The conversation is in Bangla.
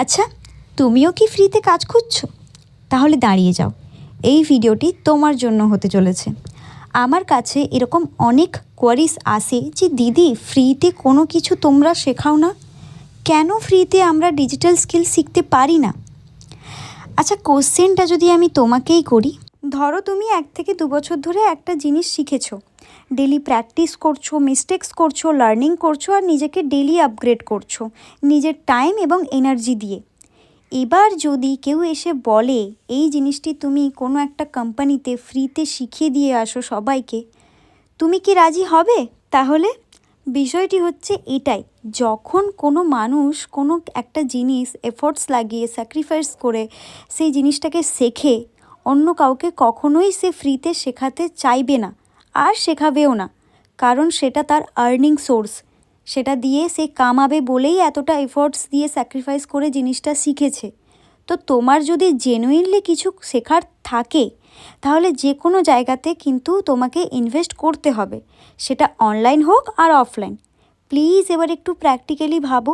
আচ্ছা, তুমিও কি ফ্রিতে কাজ খুঁজছো? তাহলে দাঁড়িয়ে যাও, এই ভিডিওটি তোমার জন্য হতে চলেছে। আমার কাছে এরকম অনেক কোয়ারিজ আসে যে দিদি ফ্রিতে কোনো কিছু তোমরা শেখাও না, কেন ফ্রিতে আমরা ডিজিটাল স্কিল শিখতে পারি না? আচ্ছা, কোশ্চেনটা যদি আমি তোমাকেই করি, ধরো তুমি 1 থেকে 2 বছর ধরে একটা জিনিস শিখেছো, ডেলি প্র্যাকটিস করছো, মিস্টেক্স করছো, লার্নিং করছো আর নিজেকে ডেলি আপগ্রেড করছো নিজের টাইম এবং এনার্জি দিয়ে। এবার যদি কেউ এসে বলে এই জিনিসটি তুমি কোনো একটা কোম্পানিতে ফ্রিতে শিখিয়ে দিয়ে আসো সবাইকে, তুমি কি রাজি হবে? তাহলে বিষয়টি হচ্ছে এটাই, যখন কোনো মানুষ কোনো একটা জিনিস এফোর্টস লাগিয়ে স্যাক্রিফাইস করে সেই জিনিসটাকে শেখে, অন্য কাউকে কখনোই সে ফ্রিতে শেখাতে চাইবে না আর শেখাবেও না, কারণ সেটা তার আর্নিং সোর্স। সেটা দিয়ে সে কামাবে বলেই এতটা এফোর্টস দিয়ে স্যাক্রিফাইস করে জিনিসটা শিখেছে। তো তোমার যদি জেনুইনলি কিছু শেখার থাকে, তাহলে যে কোনো জায়গাতে কিন্তু তোমাকে ইনভেস্ট করতে হবে, সেটা অনলাইন হোক আর অফলাইন। প্লিজ এবার একটু প্র্যাকটিক্যালি ভাবো।